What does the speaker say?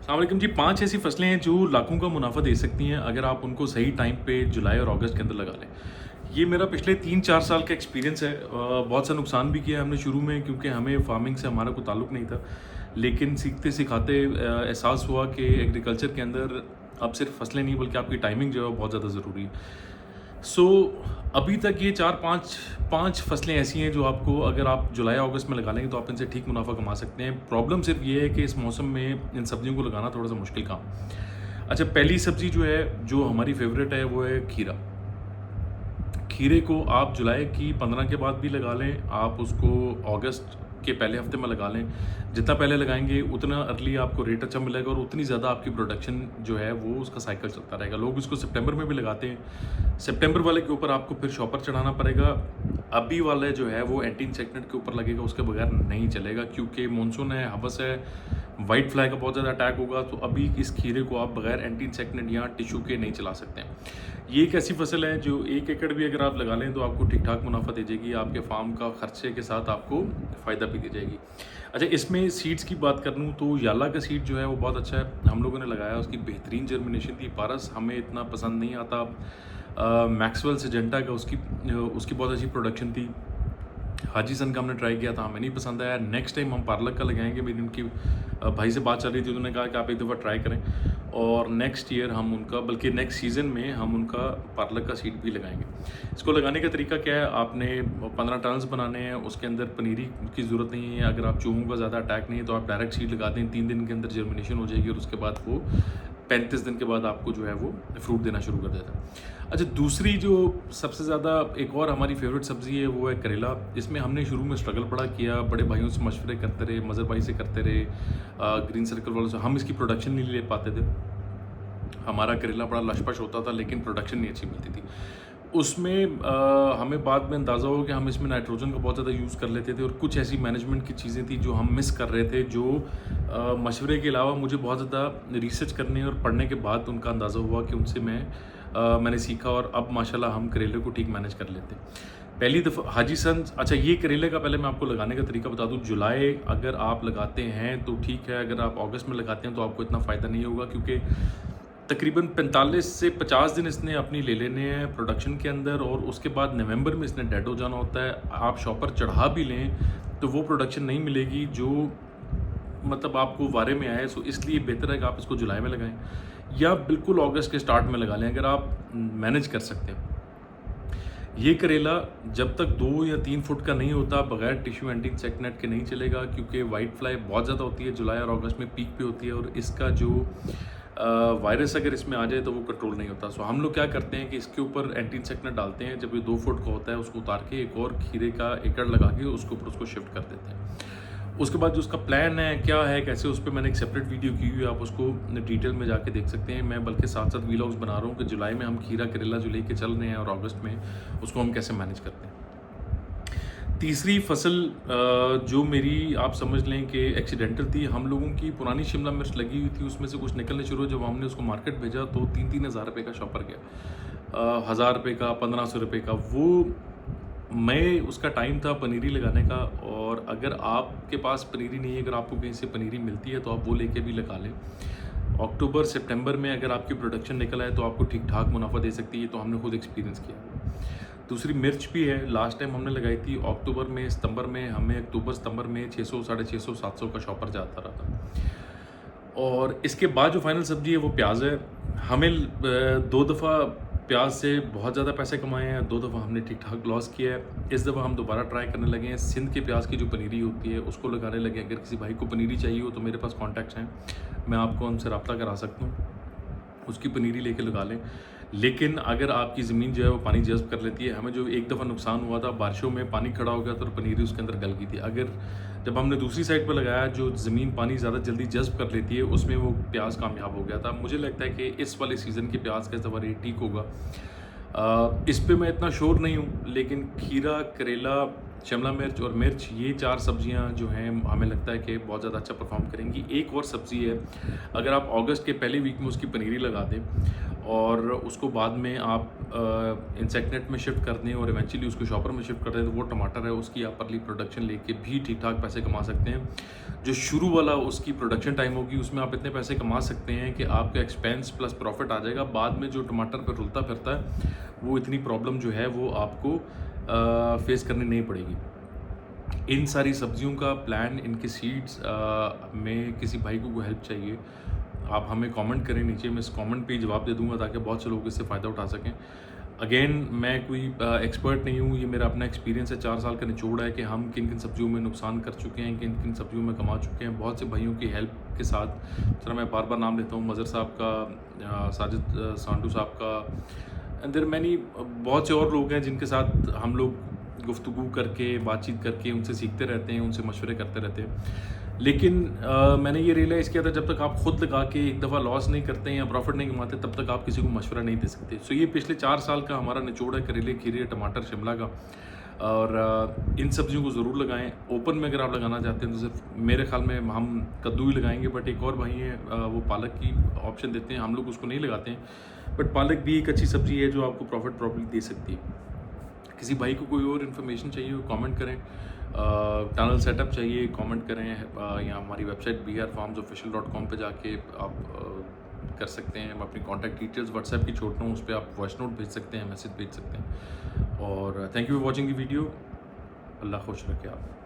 अस्सलाम वालेकुम जी। 5 ऐसी फसलें हैं जो लाखों का मुनाफा दे सकती हैं अगर आप उनको सही टाइम पे जुलाई और अगस्त के अंदर लगा लें। ये मेरा पिछले 3-4 साल का एक्सपीरियंस है। बहुत सा नुकसान भी किया हमने शुरू में, क्योंकि हमें फार्मिंग से हमारा कोई ताल्लुक नहीं था। लेकिन सीखते सिखाते एहसास हुआ कि एग्रीकल्चर के अंदर अब सिर्फ फसलें नहीं बल्कि आपकी टाइमिंग जो है वो बहुत ज़्यादा ज़रूरी है। सो अभी तक ये 4-5 फसलें ऐसी हैं जो आपको अगर आप जुलाई अगस्त में लगा लेंगे तो आप इनसे ठीक मुनाफा कमा सकते हैं। प्रॉब्लम सिर्फ ये है कि इस मौसम में इन सब्जियों को लगाना थोड़ा सा मुश्किल काम। अच्छा, पहली सब्जी जो है, जो हमारी फेवरेट है, वो है खीरा। खीरे को आप जुलाई की 15 के बाद भी लगा लें, आप उसको अगस्त के पहले हफ्ते में लगा लें। जितना पहले लगाएंगे उतना अर्ली आपको रेट अच्छा मिलेगा और उतनी ज़्यादा आपकी प्रोडक्शन जो है वो उसका साइकिल चलता रहेगा। लोग इसको सितंबर में भी लगाते हैं। सितंबर वाले के ऊपर आपको फिर शॉपर चढ़ाना पड़ेगा। अभी वाले जो है वो एंटी इंसेक्टिसाइड के ऊपर लगेगा, उसके बगैर नहीं चलेगा, क्योंकि मानसून है, हवस है, वाइट फ्लाई का बहुत ज़्यादा अटैक होगा। तो अभी इस खीरे को आप बगैर एंटी इंसेक्टिसाइड या टिश्यू के नहीं चला सकते हैं। ये एक ऐसी फसल है जो 1 एकड़ भी अगर आप लगा लें तो आपको ठीक ठाक मुनाफा दे जाएगी, आपके फार्म का खर्चे के साथ आपको फ़ायदा भी दे जाएगी। अच्छा, इसमें सीड्स की बात कर लूँ तो याला का सीड जो है वो बहुत अच्छा है। हम लोगों ने लगाया, उसकी बेहतरीन जर्मिनेशन थी। पारस हमें इतना पसंद नहीं आता। मैक्सवेल सिजेंटा का उसकी बहुत अच्छी प्रोडक्शन थी। हाजी सन का हमने ट्राई किया था, हमें नहीं पसंद आया। नेक्स्ट टाइम हम पार्लक का लगाएंगे। मेरी उनकी भाई से बात चल रही थी, उन्होंने कहा कि आप एक दफ़ा ट्राई करें और नेक्स्ट ईयर हम उनका, बल्कि नेक्स्ट सीज़न में हम उनका पार्लक का सीड भी लगाएंगे। इसको लगाने का तरीका क्या है, आपने 15 टनल्स बनाने हैं, उसके अंदर पनीरी की ज़रूरत नहीं है। अगर आप चूहों का ज़्यादा अटैक नहीं है तो आप डायरेक्ट सीड लगा दें, 3 दिन के अंदर जर्मिनेशन हो जाएगी और उसके बाद वो 35 दिन के बाद आपको जो है वो फ्रूट देना शुरू कर देता है। अच्छा, दूसरी जो सबसे ज़्यादा एक और हमारी फेवरेट सब्ज़ी है वो है करेला। इसमें हमने शुरू में स्ट्रगल बड़ा किया, बड़े भाइयों से मशवरे करते रहे, मज़र भाई से करते रहे, ग्रीन सर्कल वालों से। हम इसकी प्रोडक्शन नहीं ले पाते थे। हमारा करेला बड़ा लशपश होता था लेकिन प्रोडक्शन नहीं अच्छी मिलती थी उसमें। हमें बाद में अंदाज़ा हो कि हम इसमें नाइट्रोजन का बहुत ज़्यादा यूज़ कर लेते थे और कुछ ऐसी मैनेजमेंट की चीज़ें थी जो हम मिस कर रहे थे, जो मशवरे के अलावा मुझे बहुत ज़्यादा रिसर्च करने और पढ़ने के बाद उनका अंदाज़ा हुआ कि उनसे मैंने सीखा और अब माशाल्लाह हम करेले को ठीक मैनेज कर लेते हैं। पहली दफ़ा हाजी सन। अच्छा, ये करेले का पहले मैं आपको लगाने का तरीका बता दूं। जुलाई अगर आप लगाते हैं तो ठीक है, अगर आप अगस्त में लगाते हैं तो आपको इतना फ़ायदा नहीं होगा, क्योंकि तकरीबन 45 से 50 दिन इसने अपनी ले लेने हैं प्रोडक्शन के अंदर और उसके बाद नवंबर में इसने डेड हो जाना होता है। आप शॉपर चढ़ा भी लें तो वो प्रोडक्शन नहीं मिलेगी जो मतलब आपको वारे में आए। सो इसलिए बेहतर है कि आप इसको जुलाई में लगाएं या बिल्कुल अगस्त के स्टार्ट में लगा लें अगर आप मैनेज कर सकते हैं। ये करेला जब तक 2 या 3 फुट का नहीं होता बगैर टिश्यू एंटी इंसेक्टिसाइड के नहीं चलेगा, क्योंकि वाइट फ्लाई बहुत ज़्यादा होती है, जुलाई और अगस्त में पीक पे होती है और इसका जो वायरस अगर इसमें आ जाए तो वो कंट्रोल नहीं होता। सो हम लोग क्या करते हैं कि इसके ऊपर एंटी इंसेक्टिसाइड डालते हैं। जब ये 2 फुट का होता है उसको उतार के एक और खीरे का एकड़ लगा के उसके ऊपर उसको शिफ्ट कर देते हैं। उसके बाद जो उसका प्लान है, क्या है, कैसे, उस पर मैंने एक सेपरेट वीडियो की हुई है, आप उसको डिटेल में जाके देख सकते हैं। मैं बल्कि साथ साथ वीलॉग्स बना रहा हूँ कि जुलाई में हम खीरा करेला जो लेके चल रहे हैं और अगस्त में उसको हम कैसे मैनेज करते हैं। तीसरी फसल जो मेरी आप समझ लें कि एक्सीडेंटल थी, हम लोगों की पुरानी शिमला मिर्च लगी हुई थी, उसमें से कुछ निकलने शुरू। जब हमने उसको मार्केट भेजा तो 3-3 हज़ार रुपये का शॉपर गया, 1000 रुपये का, 1500 रुपये का। वो मैं उसका टाइम था पनीरी लगाने का, और अगर आपके पास पनीरी नहीं है, अगर आपको कहीं से पनीरी मिलती है तो आप वो लेके भी लगा लें। अक्टूबर सितंबर में अगर आपकी प्रोडक्शन निकल आए तो आपको ठीक ठाक मुनाफा दे सकती है, तो हमने खुद एक्सपीरियंस किया। दूसरी मिर्च भी है, लास्ट टाइम हमने लगाई थी अक्टूबर में, सितंबर में। हमें अक्टूबर सितंबर में 600, 650, 700 का शॉपर जाता रहा था। और इसके बाद जो फाइनल सब्जी है वो प्याज है। हमें 2 दफ़ा प्याज से बहुत ज़्यादा पैसे कमाए हैं, 2 दफ़ा हमने ठीक ठाक लॉस किया है। इस दफ़ा हम दोबारा ट्राई करने लगे हैं। सिंध के प्याज की जो पनीरी होती है उसको लगाने लगे हैं। अगर किसी भाई को पनीरी चाहिए हो तो मेरे पास कॉन्टैक्ट्स हैं, मैं आपको उनसे रब्ता करा सकता हूँ, उसकी पनीरी लेके लगा लें। लेकिन अगर आपकी ज़मीन जो है वो पानी जज़्ब कर लेती है, हमें जो एक दफ़ा नुकसान हुआ था, बारिशों में पानी खड़ा हो गया था और पनीरी उसके अंदर गल गई थी। अगर जब हमने दूसरी साइड पर लगाया जो ज़मीन पानी ज़्यादा जल्दी जज़्ब कर लेती है, उसमें वो प्याज कामयाब हो गया था। मुझे लगता है कि इस वाले सीज़न के प्याज का इस दफ़ा रेट ठीक होगा। इस पे मैं इतना श्योर नहीं हूँ, लेकिन खीरा, करेला, शिमला मिर्च और मिर्च, ये 4 सब्जियां जो हैं हमें लगता है कि बहुत ज़्यादा अच्छा परफॉर्म करेंगी। एक और सब्ज़ी है, अगर आप अगस्त के पहले वीक में उसकी पनीरी लगा दें और उसको बाद में आप इंसेक्ट नेट में शिफ्ट कर दें और इवेंचुअली उसको शॉपर में शिफ्ट कर दें, तो वो टमाटर है उसकी आप अर्ली प्रोडक्शन लेके भी ठीक ठाक पैसे कमा सकते हैं। जो शुरू वाला उसकी प्रोडक्शन टाइम होगी उसमें आप इतने पैसे कमा सकते हैं कि आपका एक्सपेंस प्लस प्रॉफिट आ जाएगा। बाद में जो टमाटर पर रुलता फिरता है वो इतनी प्रॉब्लम जो है वो आपको फेस करनी नहीं पड़ेगी। इन सारी सब्जियों का प्लान, इनके सीड्स में किसी भाई को कोई हेल्प चाहिए, आप हमें कमेंट करें नीचे, मैं इस कमेंट पे जवाब दे दूंगा ताकि बहुत से लोग इससे फ़ायदा उठा सकें। अगेन मैं कोई एक्सपर्ट नहीं हूँ, ये मेरा अपना एक्सपीरियंस है, 4 साल का निचोड़ है कि हम किन किन सब्जियों में नुकसान कर चुके हैं, किन किन सब्जियों में कमा चुके हैं बहुत से भाइयों की हेल्प के साथ। सर मैं बार बार नाम लेता हूँ, मज़र साहब का, साजिद सांडू साहब का, एंड देयर मैनी बहुत से और लोग हैं जिनके साथ हम लोग गुफ्तगू करके, बातचीत करके उनसे सीखते रहते हैं, उनसे मशवरे करते रहते हैं। लेकिन मैंने ये रियलाइज़ किया था जब तक आप खुद लगा के एक दफ़ा लॉस नहीं करते हैं या प्रॉफिट नहीं कमाते तब तक आप किसी को मशवरा नहीं दे सकते। सो ये पिछले 4 साल का हमारा निचोड़ है करेले, खीरे, टमाटर, शिमला का। और इन सब्जियों को ज़रूर लगाएं। ओपन में अगर आप लगाना चाहते हैं तो सिर्फ मेरे ख्याल में हम कद्दू ही लगाएंगे, बट एक और भाई हैं वो पालक की ऑप्शन देते हैं, हम लोग उसको नहीं लगाते हैं। बट पालक भी एक अच्छी सब्ज़ी है जो आपको प्रॉफिट प्रॉब्लम दे सकती है। किसी भाई को कोई और इन्फॉर्मेशन चाहिए हो कमेंट करें, टनल सेटअप चाहिए कमेंट करें, या हमारी वेबसाइट brfarmsofficial.com पे जाके आप कर सकते हैं। मैं अपनी कॉन्टैक्ट डिटेल्स व्हाट्सएप की छोड़ रहा हूँ, उस पर आप वॉइस नोट भेज सकते हैं, मैसेज भेज सकते हैं। और thank you for watching the video. अल्लाह खुश रखे आप।